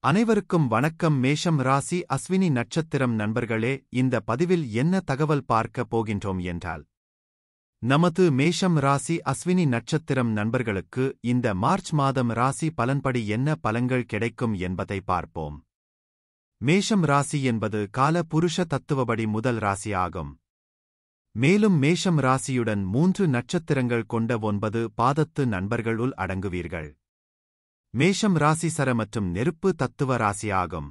அனைவருக்கும் வணக்கம். மேஷம் ராசி அஸ்வினி நட்சத்திரம் நண்பர்களே, இந்த பதிவில் என்ன தகவல் பார்க்க போகின்றோம் என்றால், நமது மேஷம் ராசி அஸ்வினி நட்சத்திரம் நண்பர்களுக்கு இந்த மார்ச் மாதம் ராசி பலன்படி என்ன பலன்கள் கிடைக்கும் என்பதை பார்ப்போம். மேஷம் ராசி என்பது கால புருஷ தத்துவபடி முதல் ராசி ஆகும். மேலும் மேஷம் ராசியுடன் 3 நட்சத்திரங்கள் கொண்ட 9 பாதத்து நண்பர்களுள் அடங்குவீர்கள். மேஷம் ராசி சர மற்றும் நெருப்பு தத்துவ ராசியாகும்.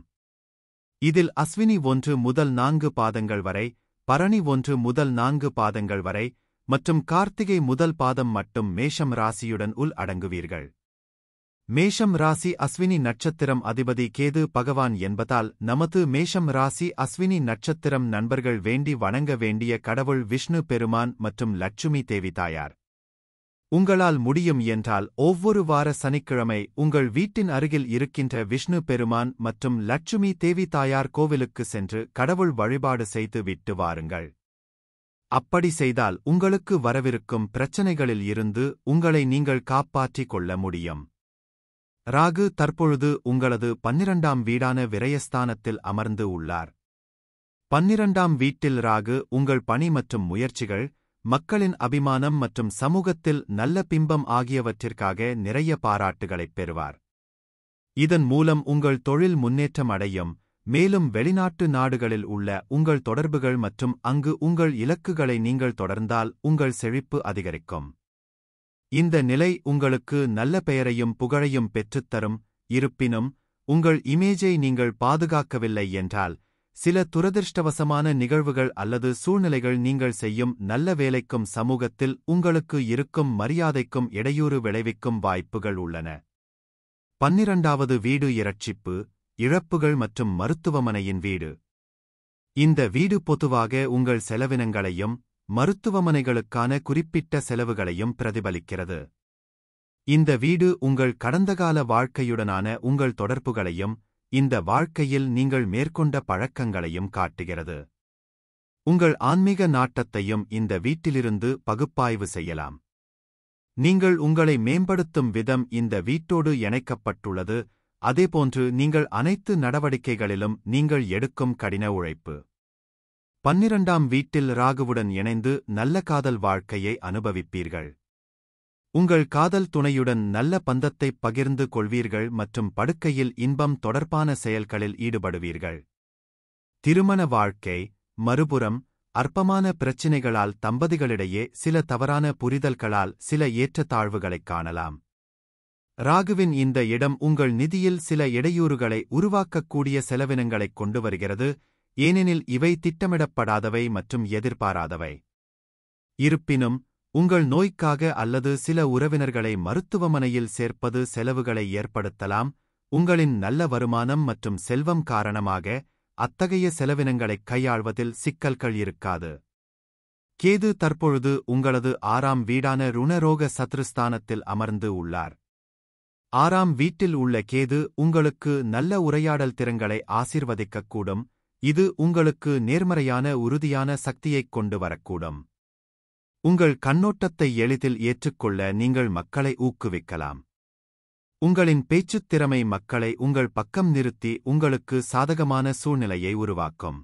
இதில் அஸ்வினி 1 முதல் 4 பாதங்கள் வரை, பரணி 1 முதல் 4 பாதங்கள் வரை மற்றும் கார்த்திகை முதல் பாதம் மட்டும் மேஷம் ராசியுடன் உள் அடங்குவீர்கள். மேஷம் ராசி அஸ்வினி நட்சத்திரம் அதிபதி கேது பகவான் என்பதால் நமது மேஷம் ராசி அஸ்வினி நட்சத்திரம் நண்பர்கள் வேண்டி வணங்க வேண்டிய கடவுள் விஷ்ணு பெருமான் மற்றும் லட்சுமி தேவி தாயார். உங்களால் முடியும் என்றால் ஒவ்வொரு வார சனிக்கிழமை உங்கள் வீட்டின் அருகில் இருக்கின்ற விஷ்ணு பெருமான் மற்றும் லட்சுமி தேவி தாயார் கோவிலுக்கு சென்று கடவுள் வழிபாடு செய்து விட்டு வாருங்கள். அப்படி செய்தால் உங்களுக்கு வரவிருக்கும் பிரச்சனைகளில் இருந்து உங்களை நீங்கள் காப்பாற்றிக் கொள்ள முடியும். ராகு தற்பொழுது உங்களது 12ஆம் வீடான விரயஸ்தானத்தில் அமர்ந்து உள்ளார். 12ஆம் வீட்டில் ராகு உங்கள் பணி மற்றும் முயற்சிகள், மக்களின் அபிமானம் மற்றும் சமூகத்தில் நல்ல பிம்பம் ஆகியவற்றிற்காக நிறைய பாராட்டுகளைப் பெறுவார். இதன் மூலம் உங்கள் தொழில் முன்னேற்றம் அடையும். மேலும் வெளிநாட்டு நாடுகளில் உள்ள உங்கள் தொடர்புகள் மற்றும் அங்கு உங்கள் இலக்குகளை நீங்கள் தொடர்ந்தால் உங்கள் செழிப்பு அதிகரிக்கும். இந்த நிலை உங்களுக்கு நல்ல பெயரையும் புகழையும் பெற்றுத்தரும். இருப்பினும் உங்கள் இமேஜை நீங்கள் பாதுகாக்கவில்லை என்றால் சில துரதிர்ஷ்டவசமான நிகழ்வுகள் அல்லது சூழ்நிலைகள் நீங்கள் செய்யும் நல்ல வேலைக்கும் சமூகத்தில் உங்களுக்கு இருக்கும் மரியாதைக்கும் இடையூறு விளைவிக்கும் வாய்ப்புகள் உள்ளன. 12வது வீடு இரட்சிப்பு, இழப்புகள் மற்றும் மருத்துவமனையின் வீடு. இந்த வீடு பொதுவாக உங்கள் செலவினங்களையும் மருத்துவமனைகளுக்கான குறிப்பிட்ட செலவுகளையும் பிரதிபலிக்கிறது. இந்த வீடு உங்கள் கடந்தகால வாழ்க்கையுடனான உங்கள் தொடர்புகளையும் இந்த வாழ்க்கையில் நீங்கள் மேற்கொண்ட பழக்கங்களையும் காட்டுகிறது. உங்கள் ஆன்மீக நாட்டத்தையும் இந்த வீட்டிலிருந்து பகுப்பாய்வு செய்யலாம். நீங்கள் உங்களை மேம்படுத்தும் விதம் இந்த வீட்டோடு இணைக்கப்பட்டுள்ளது. அதேபோன்று நீங்கள் அனைத்து நடவடிக்கைகளிலும் நீங்கள் எடுக்கும் கடின உழைப்பு. 12ஆம் வீட்டில் ராகுவுடன் இணைந்து நல்ல காதல் வாழ்க்கையை அனுபவிப்பீர்கள். உங்கள் காதல் துணையுடன் நல்ல பந்தத்தைப் பகிர்ந்து கொள்வீர்கள் மற்றும் படுக்கையில் இன்பம் தொடர்பான செயல்களில் ஈடுபடுவீர்கள். திருமண வாழ்க்கை மறுபுறம் அற்பமான பிரச்சினைகளால் தம்பதிகளிடையே சில தவறான புரிதல்களால் சில ஏற்றத்தாழ்வுகளைக் காணலாம். ராகுவின் இந்த இடம் உங்கள் நிதியில் சில இடையூறுகளை உருவாக்கக்கூடிய செலவினங்களைக் கொண்டு வருகிறது, ஏனெனில் இவை திட்டமிடப்படாதவை மற்றும் எதிர்பாராதவை. இருப்பினும் உங்கள் நோய்க்காக அல்லது சில உறவினர்களை மருத்துவமனையில் சேர்ப்பது செலவுகளை ஏற்படுத்தலாம். உங்களின் நல்ல வருமானம் மற்றும் செல்வம் காரணமாக அத்தகைய செலவினங்களைக் கையாள்வதில் சிக்கல்கள் இருக்காது. கேது தற்பொழுது உங்களது 6ஆம் வீடான ருணரோக சத்ருஸ்தானத்தில் அமர்ந்து உள்ளார். 6ஆம் வீட்டில் உள்ள கேது உங்களுக்கு நல்ல உரையாடல் திறன்களை ஆசீர்வதிக்கக்கூடும். இது உங்களுக்கு நேர்மறையான உறுதியான சக்தியைக் கொண்டு வரக்கூடும். உங்கள் கண்ணோட்டத்தை எளிதில் ஏற்றுக்கொள்ள நீங்கள் மக்களை ஊக்குவிக்கலாம். உங்களின் பேச்சுத் திறமை மக்களை உங்கள் பக்கம் நிறுத்தி உங்களுக்கு சாதகமான சூழ்நிலையை உருவாக்கும்.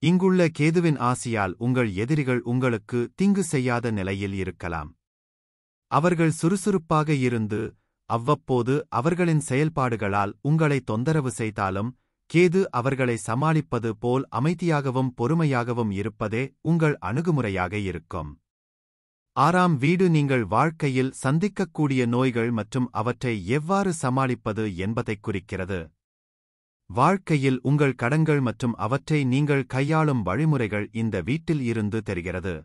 இங்குள்ள கேதுவின் ஆசியால் உங்கள் எதிரிகள் உங்களுக்கு தீங்கு செய்யாத நிலையில் இருக்கலாம். அவர்கள் சுறுசுறுப்பாக இருந்து அவ்வப்போது அவர்களின் செயல்பாடுகளால் உங்களை தொந்தரவு செய்தாலும் கேது அவர்களை சமாளிப்பது போல் அமைதியாகவும் பொறுமையாகவும் இருப்பதே உங்கள் அணுகுமுறையாக இருக்கும். 6ஆம் வீடு நீங்கள் வாழ்க்கையில் சந்திக்கக்கூடிய நோய்கள் மற்றும் அவற்றை எவ்வாறு சமாளிப்பது என்பதைக் குறிக்கிறது. வாழ்க்கையில் உங்கள் கடன்கள் மற்றும் அவற்றை நீங்கள் கையாளும் வழிமுறைகள் இந்த வீட்டில் இருந்து தெரிகிறது.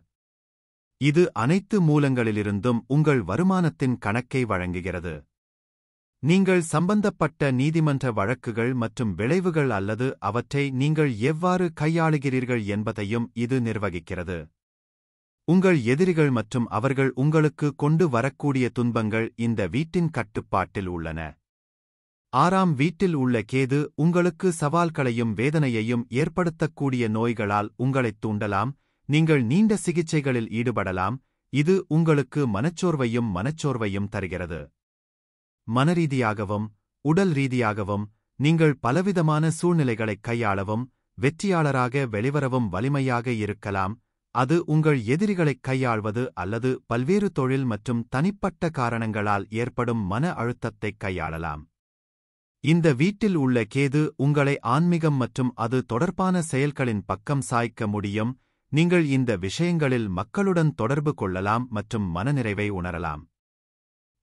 இது அனைத்து மூலங்களிலிருந்தும் உங்கள் வருமானத்தின் கணக்கை வழங்குகிறது. நீங்கள் சம்பந்தப்பட்ட நீதிமன்ற வழக்குகள் மற்றும் விளைவுகள் அல்லது அவற்றை நீங்கள் எவ்வாறு கையாளுகிறீர்கள் என்பதையும் இது நிர்வகிக்கிறது. உங்கள் எதிரிகள் மற்றும் அவர்கள் உங்களுக்கு கொண்டு வரக்கூடிய துன்பங்கள் இந்த வீட்டின் கட்டுப்பாட்டில் உள்ளன. 6ஆம் வீட்டில் உள்ள கேது உங்களுக்கு சவால்களையும் வேதனையையும் ஏற்படுத்தக்கூடிய நோய்களால் உங்களைத் தூண்டலாம். நீங்கள் நீண்ட சிகிச்சைகளில் ஈடுபடலாம். இது உங்களுக்கு மனச்சோர்வையும் தருகிறது. மனரீதியாகவும் உடல் ரீதியாகவும் நீங்கள் பலவிதமான சூழ்நிலைகளைக் கையாளவும் வெற்றியாளராக வெளிவரவும் வலிமையாக இருக்கலாம். அது உங்கள் எதிரிகளைக் கையாள்வது அல்லது பல்வேறு தொழில் மற்றும் தனிப்பட்ட காரணங்களால் ஏற்படும் மன அழுத்தத்தைக் கையாளலாம். இந்த வீட்டில் உள்ள கேது உங்களை ஆன்மீகம் மற்றும் அது தொடர்பான செயல்களின் பக்கம் சாய்க்க முடியும். நீங்கள் இந்த விஷயங்களில் மக்களுடன் தொடர்பு கொள்ளலாம் மற்றும் மனநிறைவை உணரலாம்.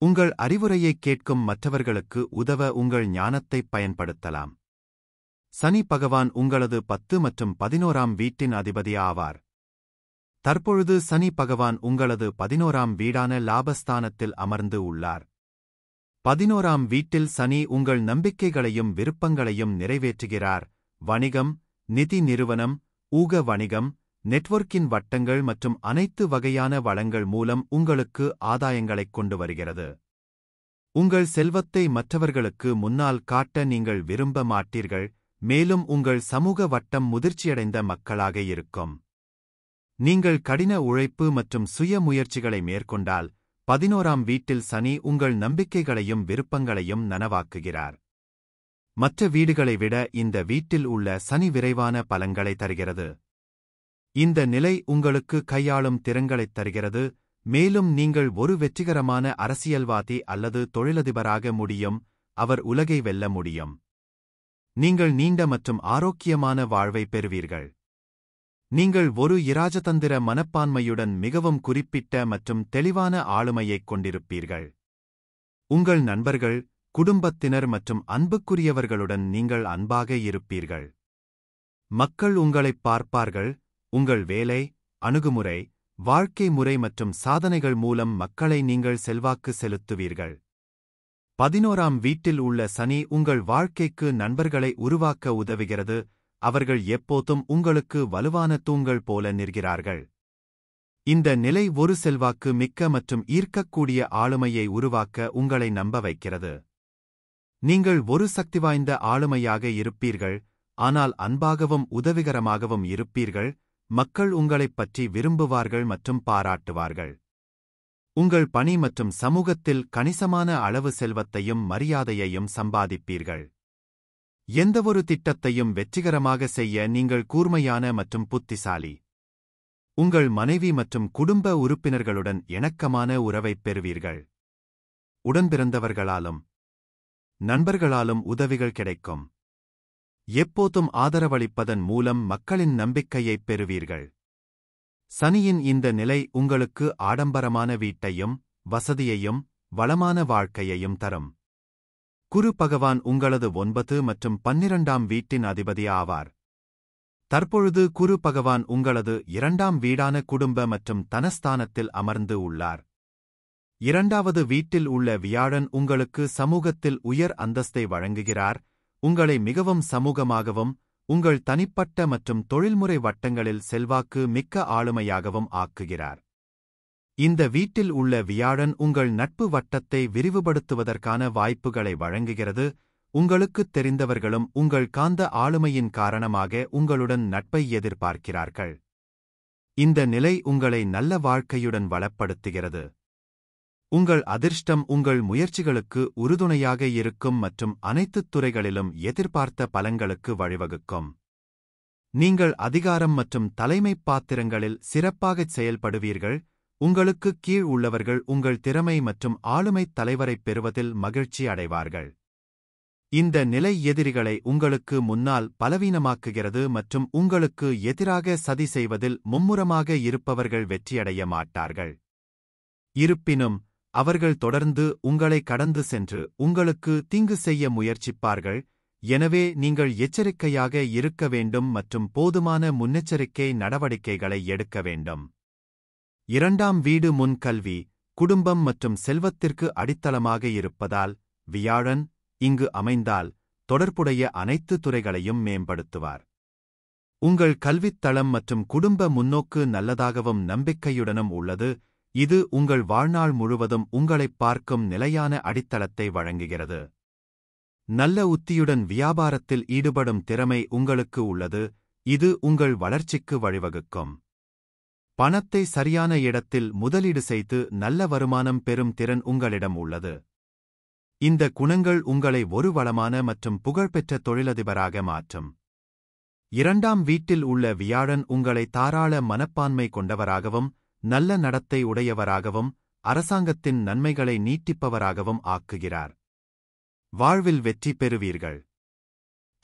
உங்கள் அறிவுரையைக் கேட்கும் மற்றவர்களுக்கு உதவ உங்கள் ஞானத்தைப் பயன்படுத்தலாம். சனி பகவான் உங்களது 10 மற்றும் 11ஆம் வீட்டின் அதிபதி ஆவார். தற்பொழுது சனி பகவான் உங்களது 11ஆம் வீடான லாபஸ்தானத்தில் அமர்ந்து உள்ளார். 11ஆம் வீட்டில் சனி உங்கள் நம்பிக்கைகளையும் விருப்பங்களையும் நிறைவேற்றுகிறார். வணிகம், நிதி நிறுவனம், ஊக வணிகம், நெட்வொர்க்கின் வட்டங்கள் மற்றும் அனைத்து வகையான வளங்கள் மூலம் உங்களுக்கு ஆதாயங்களைக் கொண்டு வருகிறது. உங்கள் செல்வத்தை மற்றவர்களுக்கு முன்னால் காட்ட நீங்கள் விரும்ப மாட்டீர்கள், மேலும் உங்கள் சமூக வட்டம் முதிர்ச்சியடைந்த மக்களாக இருக்கும். நீங்கள் கடின உழைப்பு மற்றும் சுய முயற்சிகளை மேற்கொண்டால் 11ஆம் வீட்டில் சனி உங்கள் நம்பிக்கைகளையும் விருப்பங்களையும் நனவாக்குகிறார். மற்ற வீடுகளை விட இந்த வீட்டில் உள்ள சனி விரைவான பலன்களை தருகிறது. இந்த நிலை உங்களுக்கு கையாளும் திறன்களைத் தருகிறது, மேலும் நீங்கள் ஒரு வெற்றிகரமான அரசியல்வாதி அல்லது தொழிலதிபராக முடியும். அவர் உலகை வெல்ல முடியும். நீங்கள் நீண்ட மற்றும் ஆரோக்கியமான வாழ்வை பெறுவீர்கள். நீங்கள் ஒரு இராஜதந்திர மனப்பான்மையுடன் மிகவும் குறிப்பிட்ட மற்றும் தெளிவான ஆளுமையைக் கொண்டிருப்பீர்கள். உங்கள் நண்பர்கள், குடும்பத்தினர் மற்றும் அன்புக்குரியவர்களுடன் நீங்கள் அன்பாக இருப்பீர்கள். மக்கள் உங்களைப் பார்ப்பார்கள். உங்கள் வேலை, அணுகுமுறை, வாழ்க்கை முறை மற்றும் சாதனைகள் மூலம் மக்களை நீங்கள் செல்வாக்கு செலுத்துவீர்கள். 11ஆம் வீட்டில் உள்ள சனி உங்கள் வாழ்க்கைக்கு நண்பர்களை உருவாக்க உதவுகிறது. அவர்கள் எப்போதும் உங்களுக்கு வலுவான தூண்கள் போல நிற்கிறார்கள். இந்த நிலை ஒரு செல்வாக்கு மிக்க மற்றும் ஈர்க்கக்கூடிய ஆளுமையை உருவாக்க உங்களை நம்ப வைக்கிறது. நீங்கள் ஒரு சக்திவாய்ந்த ஆளுமையாக இருப்பீர்கள், ஆனால் அன்பாகவும் உதவிகரமாகவும் இருப்பீர்கள். மக்கள் உங்களைப் பற்றி விரும்புவார்கள் மற்றும் பாராட்டுவார்கள். உங்கள் பணி மற்றும் சமூகத்தில் கணிசமான அளவு செல்வத்தையும் மரியாதையையும் சம்பாதிப்பீர்கள். எந்தவொரு திட்டத்தையும் வெற்றிகரமாக செய்ய நீங்கள் கூர்மையான மற்றும் புத்திசாலி. உங்கள் மனைவி மற்றும் குடும்ப உறுப்பினர்களுடன் இணக்கமான உறவைப் பெறுவீர்கள். உடன்பிறந்தவர்களாலும் நண்பர்களாலும் உதவிகள் கிடைக்கும். எப்போதும் ஆதரவளிப்பதன் மூலம் மக்களின் நம்பிக்கையைப் பெறுவீர்கள். சனியின் இந்த நிலை உங்களுக்கு ஆடம்பரமான வீட்டையும் வசதியையும் வளமான வாழ்க்கையையும் தரும். குரு பகவான் உங்களது 9 மற்றும் 12ஆம் வீட்டின் அதிபதி ஆவார். தற்பொழுது குரு பகவான் உங்களது 2ஆம் வீடான குடும்ப மற்றும் தனஸ்தானத்தில் அமர்ந்து உள்ளார். 2வது வீட்டில் உள்ள வியாழன் உங்களுக்கு சமூகத்தில் உயர் அந்தஸ்தை வழங்குகிறார். உங்களை மிகவும் சமூகமாகவும் உங்கள் தனிப்பட்ட மற்றும் தொழில்முறை வட்டங்களில் செல்வாக்கு மிக்க ஆளுமையாகவும் ஆக்குகிறார். இந்த வீட்டில் உள்ள வியாழன் உங்கள் நட்பு வட்டத்தை விரிவுபடுத்துவதற்கான வாய்ப்புகளை வழங்குகிறது. உங்களுக்குத் தெரிந்தவர்களும் உங்கள் காந்த ஆளுமையின் காரணமாக உங்களுடன் நட்பை எதிர்பார்க்கிறார்கள். இந்த நிலை உங்களை நல்ல வாழ்க்கையுடன் வளப்படுத்துகிறது. உங்கள் அதிர்ஷ்டம் உங்கள் முயற்சிகளுக்கு உறுதுணையாக இருக்கும் மற்றும் அனைத்துத் துறைகளிலும் எதிர்பார்த்த பலன்களுக்கு வழிவகுக்கும். நீங்கள் அதிகாரம் மற்றும் தலைமைப் பாத்திரங்களில் சிறப்பாகச் செயல்படுவீர்கள். உங்களுக்குக் கீழ் உள்ளவர்கள் உங்கள் திறமை மற்றும் ஆளுமைத் தலைவரைப் பெறுவதில் மகிழ்ச்சி அடைவார்கள். இந்த நிலை எதிரிகளை உங்களுக்கு முன்னால் பலவீனமாக்குகிறது மற்றும் உங்களுக்கு எதிராக சதி செய்வதில் மும்முரமாக இருப்பவர்கள் வெற்றியடைய மாட்டார்கள். இருப்பினும் அவர்கள் தொடர்ந்து உங்களை கடந்து சென்று உங்களுக்கு தீங்கு செய்ய முயற்சிப்பார்கள். எனவே நீங்கள் எச்சரிக்கையாக இருக்க வேண்டும் மற்றும் போதுமான முன்னெச்சரிக்கை நடவடிக்கைகளை எடுக்க வேண்டும். 2ஆம் வீடு முன் கல்வி, குடும்பம் மற்றும் செல்வத்திற்கு அடித்தளமாக இருப்பதால் வியாழன் இங்கு அமைந்தால் தொடர்புடைய அனைத்து துறைகளையும் மேம்படுத்துவார். உங்கள் கல்வித் தளம் மற்றும் குடும்ப முன்னோக்கு நல்லதாகவும் நம்பிக்கையுடனும் உள்ளது. இது உங்கள் வாழ்நாள் முழுவதும் உங்களைப் பார்க்கும் நிலையான அடித்தளத்தை வழங்குகிறது. நல்ல உத்தியுடன் வியாபாரத்தில் ஈடுபடும் திறமை உங்களுக்கு உள்ளது. இது உங்கள் வளர்ச்சிக்கு வழிவகுக்கும். பணத்தை சரியான இடத்தில் முதலீடு செய்து நல்ல வருமானம் பெறும் திறன் உங்களிடம் உள்ளது. இந்த குணங்கள் உங்களை ஒரு வளமான மற்றும் புகழ்பெற்ற தொழிலதிபராக மாற்றும். 2ஆம் வீட்டில் உள்ள வியாழன் உங்களை தாராள மனப்பான்மை கொண்டவராகவும் நல்ல நடத்தை உடையவராகவும் அரசாங்கத்தின் நன்மைகளை நீட்டிப்பவராகவும் ஆக்குகிறார். வாழ்வில் வெற்றி பெறுவீர்கள்.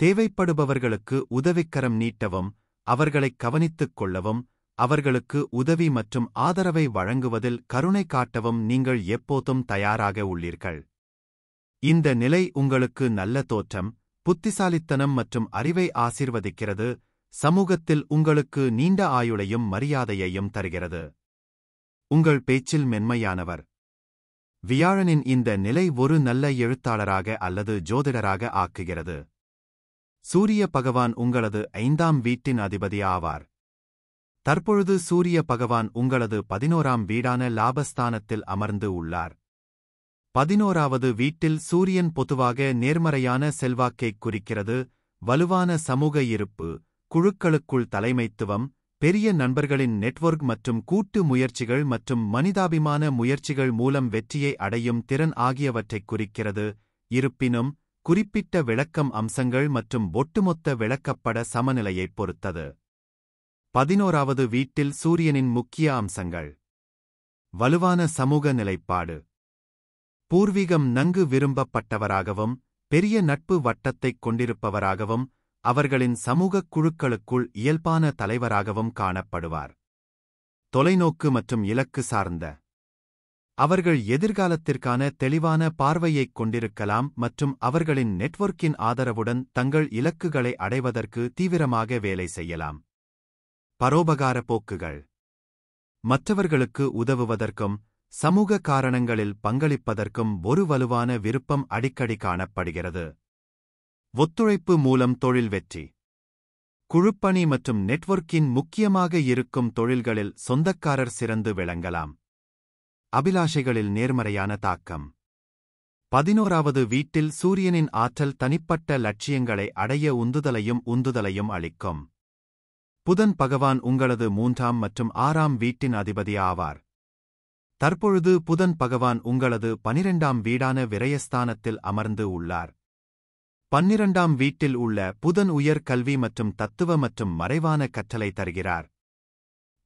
தேவைப்படுபவர்களுக்கு உதவிக்கரம் நீட்டவும், அவர்களைக் கவனித்துக் கொள்ளவும், அவர்களுக்கு உதவி மற்றும் ஆதரவை வழங்குவதில் கருணை காட்டவும் நீங்கள் எப்போதும் தயாராக உள்ளீர்கள். இந்த நிலை உங்களுக்கு நல்ல தோற்றம், புத்திசாலித்தனம் மற்றும் அறிவை ஆசீர்வதிக்கிறது, சமூகத்தில் உங்களுக்கு நீண்ட ஆயுளையும் மரியாதையையும் தருகிறது. உங்கள் பேச்சில் மென்மையானவர். வியாழனின் இந்த நிலை ஒரு நல்ல எழுத்தாளராக அல்லது ஜோதிடராக ஆக்குகிறது. சூரிய பகவான் உங்களது 5ஆம் வீட்டின் அதிபதி ஆவார். தற்பொழுது சூரிய பகவான் உங்களது 11ஆம் வீடான லாபஸ்தானத்தில் அமர்ந்து உள்ளார். 11வது வீட்டில் சூரியன் பொதுவாக நேர்மறையான செல்வாக்கைக் குறிக்கிறது, வலுவான சமூக இருப்பு, குழுக்களுக்குள் தலைமைத்துவம், பெரிய நண்பர்களின் நெட்வொர்க் மற்றும் கூட்டு முயற்சிகள் மற்றும் மனிதாபிமான முயற்சிகள் மூலம் வெற்றியை அடையும் திறன் ஆகியவற்றைக் குறிக்கிறது. இருப்பினும், குறிப்பிட்ட விளக்கம் அம்சங்கள் மற்றும் ஒட்டுமொத்த விளக்கப்பட சமநிலையைப் பொறுத்தது. 11வது வீட்டில் சூரியனின் முக்கிய அம்சங்கள். வலுவான சமூக நிலைப்பாடு. பூர்வீகம் நன்கு விரும்பப்பட்டவராகவும் பெரிய நட்பு வட்டத்தைக் கொண்டிருப்பவராகவும் அவர்களின் சமூகக் குழுக்களுக்குள் இயல்பான தலைவராகவும் காணப்படுவார். தொலைநோக்கு மற்றும் இலக்கு சார்ந்த. அவர்கள் எதிர்காலத்திற்கான தெளிவான பார்வையைக் கொண்டிருக்கலாம் மற்றும் அவர்களின் நெட்வொர்க்கின் ஆதரவுடன் தங்கள் இலக்குகளை அடைவதற்கு தீவிரமாக வேலை செய்யலாம். பரோபகார போக்குகள். மற்றவர்களுக்கு உதவுவதற்கும் சமூக காரணங்களில் பங்களிப்பதற்கும் ஒரு வலுவான விருப்பம் அடிக்கடி காணப்படுகிறது. ஒத்துழைப்பு மூலம் தொழில் வெற்றி. குழுப்பணி மற்றும் நெட்வொர்க்கின் முக்கியமாக இருக்கும் தொழில்களில் சொந்தக்காரர் சிறந்து விளங்கலாம். அபிலாஷைகளில் நேர்மறையான தாக்கம். 11வது வீட்டில் சூரியனின் ஆற்றல் தனிப்பட்ட லட்சியங்களை அடைய உந்துதலையும் அளிக்கும். புதன் பகவான் உங்களது 3ஆம் மற்றும் 6ஆம் வீட்டின் அதிபதி ஆவார். தற்பொழுது புதன் பகவான் உங்களது 12ஆம் வீடான விரயஸ்தானத்தில் அமர்ந்து உள்ளார். 12ஆம் வீட்டில் உள்ள புதன் உயர் கல்வி மற்றும் தத்துவ மற்றும் மறைவான கற்றலை தருகிறார்.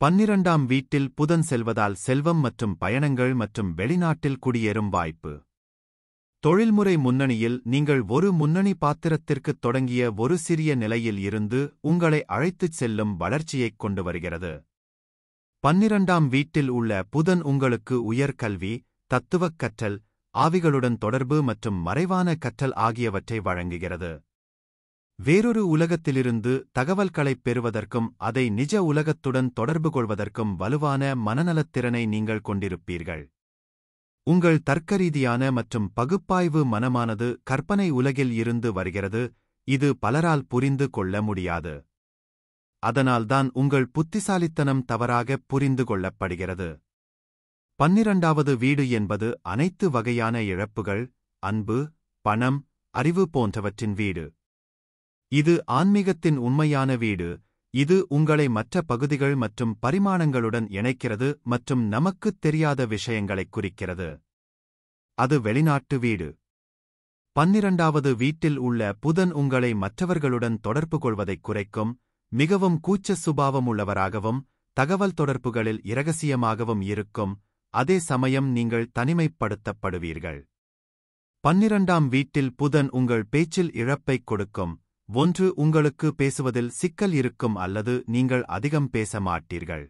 12ஆம் வீட்டில் புதன் செல்வதால் செல்வம் மற்றும் பயணங்கள் மற்றும் வெளிநாட்டில் குடியேறும் வாய்ப்பு. தொழில்முறை முன்னணியில் நீங்கள் ஒரு முன்னணி பாத்திரத்திற்குத் தொடங்கிய ஒரு சிறிய நிலையில் இருந்து உங்களை அழைத்துச் செல்லும் வளர்ச்சியைக் கொண்டு வருகிறது. 12ஆம் வீட்டில் உள்ள புதன் உங்களுக்கு உயர் கல்வி, தத்துவக் கற்றல், ஆவிகளுடன் தொடர்பு மற்றும் மறைவான கற்றல் ஆகியவற்றை வழங்குகிறது. வேறொரு உலகத்திலிருந்து தகவல்களைப் பெறுவதற்கும் அதை நிஜ உலகத்துடன் தொடர்பு கொள்வதற்கும் வலுவான மனநலத்திறனை நீங்கள் கொண்டிருப்பீர்கள். உங்கள் தர்க்கரீதியான மற்றும் பகுப்பாய்வு மனமானது கற்பனை உலகில் இருந்து வருகிறது, இது பலரால் புரிந்து கொள்ள முடியாது. அதனால்தான் உங்கள் புத்திசாலித்தனம் தவறாகப் புரிந்து கொள்ளப்படுகிறது. 12வது வீடு என்பது அனைத்து வகையான இழப்புகள், அன்பு, பணம், அறிவு போன்றவற்றின் வீடு. இது ஆன்மீகத்தின் உண்மையான வீடு, இது உங்களை மற்ற பகுதிகள் மற்றும் பரிமாணங்களுடன் இணைக்கிறது மற்றும் நமக்குத் தெரியாத விஷயங்களைக் குறிக்கிறது. அது வெளிநாட்டு வீடு. 12வது வீட்டில் உள்ள புதன் உங்களை மற்றவர்களுடன் தொடர்பு கொள்வதைக் குறைக்கும், மிகவும் கூச்ச சுபாவமுள்ளவராகவும் தகவல் தொடர்புகளில் இரகசியமாகவும் இருக்கும், அதே சமயம் நீங்கள் தனிமைப்படுத்தப்படுவீர்கள். 12ஆம் வீட்டில் புதன் உங்கள் பேச்சில் இழப்பைக் கொடுக்கும், ஒன்று உங்களுக்கு பேசுவதில் சிக்கல் இருக்கும் அல்லது நீங்கள் அதிகம் பேச மாட்டீர்கள்.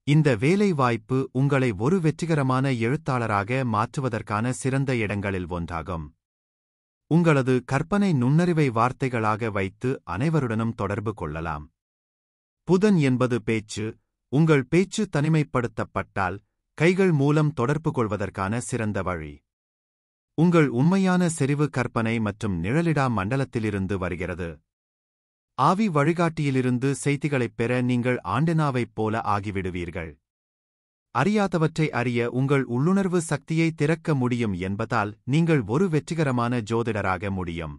இந்த வேலை வாய்ப்பு உங்களை ஒரு வெற்றிகரமான எழுத்தாளராக மாற்றுவதற்கான சிறந்த இடங்களில் ஒன்றாகும். உங்களது கற்பனை நுண்ணறிவை வார்த்தைகளாக வைத்து அனைவருடனும் தொடர்பு கொள்ளலாம். புதன் என்பது பேச்சு. உங்கள் பேச்சு தனிமைப்படுத்தப்பட்டால் கைகள் மூலம் தொடர்பு கொள்வதற்கான சிறந்த வழி. உங்கள் உண்மையான செறிவு கற்பனை மற்றும் நிழலிடா மண்டலத்திலிருந்து வருகிறது. ஆவி வழிகாட்டியிலிருந்து செய்திகளைப் பெற நீங்கள் ஆண்டெனாவைப் போல ஆகிவிடுவீர்கள். அறியாதவற்றை அறிய உங்கள் உள்ளுணர்வு சக்தியை திறக்க முடியும் என்பதால் நீங்கள் ஒரு வெற்றிகரமான ஜோதிடராக முடியும்.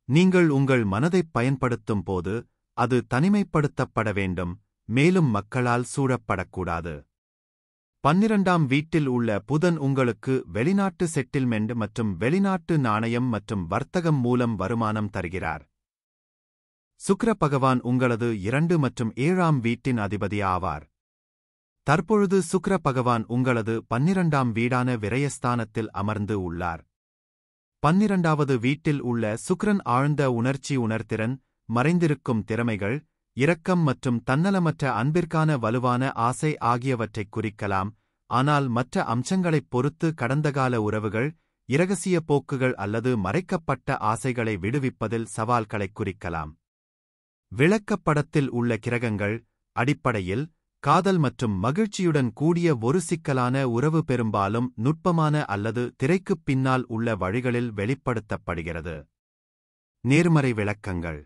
நீங்கள் உங்கள் மனதைப் பயன்படுத்தும் போது அது தனிமைப்படுத்தப்பட வேண்டும், மேலும் மக்களால் சூழப்படக்கூடாது. 12ஆம் வீட்டில் உள்ள புதன் உங்களுக்கு வெளிநாட்டு செட்டில்மெண்ட் மற்றும் வெளிநாட்டு நாணயம் மற்றும் வர்த்தகம் மூலம் வருமானம் தருகிறார். சுக்கிர பகவான் உங்களது 2 மற்றும் 7ஆம் வீட்டின் அதிபதி ஆவார். தற்பொழுது சுக்கிர பகவான் உங்களது 12ஆம் வீடான விரயஸ்தானத்தில் அமர்ந்து உள்ளார். 12வது வீட்டில் உள்ள சுக்கிரன் ஆழ்ந்த உணர்திறன், மறைந்திருக்கும் திறமைகள், இரக்கம் மற்றும் தன்னலமற்ற அன்பிற்கான வலுவான ஆசை ஆகியவற்றைக் குறிக்கலாம். ஆனால் மற்ற அம்சங்களைப் பொறுத்து கடந்தகால உறவுகள், இரகசிய போக்குகள் அல்லது மறைக்கப்பட்ட ஆசைகளை விடுவிப்பதில் சவால்களைக் குறிக்கலாம். விளக்கப்படத்தில் உள்ள கிரகங்கள் அடிப்படையில் காதல் மற்றும் மகிழ்ச்சியுடன் கூடிய ஒரு சிக்கலான உறவு பெரும்பாலும் நுட்பமான அல்லது திரைக்குப் பின்னால் உள்ள வழிகளில் வெளிப்படுத்தப்படுகிறது. நேர்மறை விளக்கங்கள்: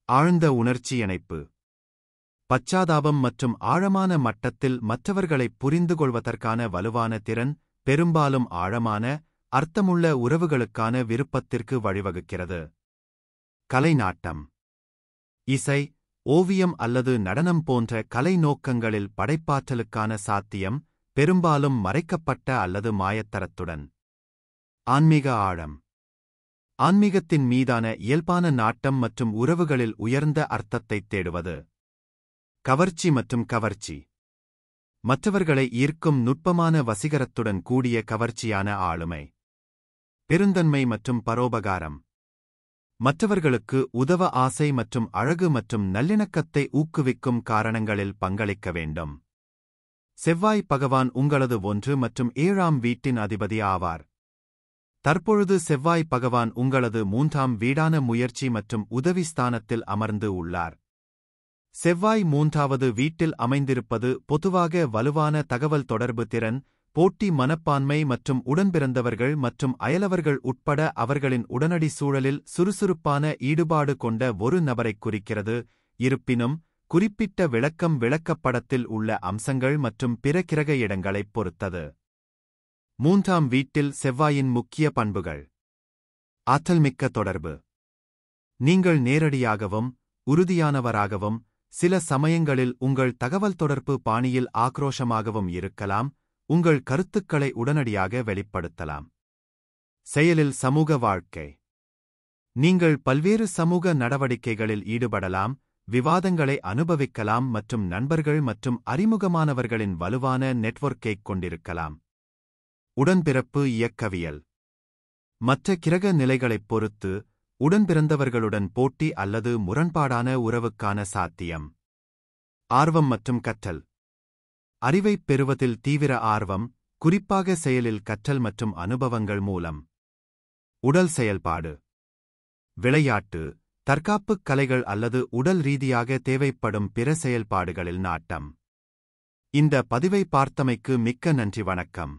ஆழ்ந்த உணர்ச்சி இணைப்பு, பச்சாதாபம் மற்றும் ஆழமான மட்டத்தில் மற்றவர்களைப் புரிந்துகொள்வதற்கான வலுவான திறன் பெரும்பாலும் ஆழமான, அர்த்தமுள்ள உறவுகளுக்கான விருப்பத்திற்கு வழிவகுக்கிறது. கலை நாட்டம், இசை, ஓவியம் அல்லது நடனம் போன்ற கலை நோக்கங்களில் படைப்பாற்றலுக்கான சாத்தியம், பெரும்பாலும் மறைக்கப்பட்ட அல்லது மாயத்தரத்துடன். ஆன்மீக ஆழம், ஆன்மீகத்தின் மீதான இயல்பான நாட்டம் மற்றும் உறவுகளில் உயர்ந்த அர்த்தத்தைத் தேடுவது. கவர்ச்சி மற்றும் கவர்ச்சி, மற்றவர்களை ஈர்க்கும் நுட்பமான வசீகரத்துடன் கூடிய கவர்ச்சியான ஆளுமை. பெருந்தன்மை மற்றும் பரோபகாரம், மற்றவர்களுக்கு உதவ ஆசை மற்றும் அழகு மற்றும் நல்லிணக்கத்தை ஊக்குவிக்கும் காரணங்களில் பங்களிக்க வேண்டும். செவ்வாய் பகவான் உங்களது 1 மற்றும் 7ஆம் வீட்டின் அதிபதி ஆவார். தற்பொழுது செவ்வாய் பகவான் உங்களது 3ஆம் வீடான முயற்சி மற்றும் உதவி ஸ்தானத்தில் அமர்ந்து உள்ளார். செவ்வாய் 3வது வீட்டில் அமைந்திருப்பது பொதுவாக வலுவான தகவல் தொடர்பு திறன், போட்டி மனப்பான்மை மற்றும் உடன்பிறந்தவர்கள் மற்றும் அயலவர்கள் உட்பட அவர்களின் உடனடி சூழலில் சுறுசுறுப்பான ஈடுபாடு கொண்ட ஒரு நபரைக் குறிக்கிறது. இருப்பினும், குறிப்பிட்ட விளக்கம் விளக்கப்படத்தில் உள்ள அம்சங்கள் மற்றும் பிற கிரக இடங்களைப் பொறுத்தது. 3ஆம் வீட்டில் செவ்வாயின் முக்கிய பண்புகள்: ஆற்றல்மிக்க தொடர்பு, நீங்கள் நேரடியாகவும் உறுதியானவராகவும், சில சமயங்களில் உங்கள் தகவல் தொடர்பு பாணியில் ஆக்ரோஷமாகவும் இருக்கலாம். உங்கள் கருத்துக்களை உடனடியாக வெளிப்படுத்தலாம். செயலில் சமூக வாழ்க்கை, நீங்கள் பல்வேறு சமூக நடவடிக்கைகளில் ஈடுபடலாம், விவாதங்களை அனுபவிக்கலாம் மற்றும் நண்பர்கள் மற்றும் அறிமுகமானவர்களின் வலுவான நெட்வொர்க்கைக் கொண்டிருக்கலாம். உடன்பிறப்பு இயக்கவியல், மற்ற கிரக நிலைகளைப் பொறுத்து உடன்பிறந்தவர்களுடன் போட்டி அல்லது முரண்பாடான உறவுக்கான சாத்தியம். ஆர்வம் மற்றும் கற்றல், அறிவைப் பெறுவதில் தீவிர ஆர்வம், குறிப்பாக செயலில் கற்றல் மற்றும் அனுபவங்கள் மூலம். உடல் செயல்பாடு, விளையாட்டு, தற்காப்புக் கலைகள் அல்லது உடல் ரீதியாக தேவைப்படும் பிற செயல்பாடுகளில் நாட்டம். இந்த பதிவை பார்த்தமைக்கு மிக்க நன்றி. வணக்கம்.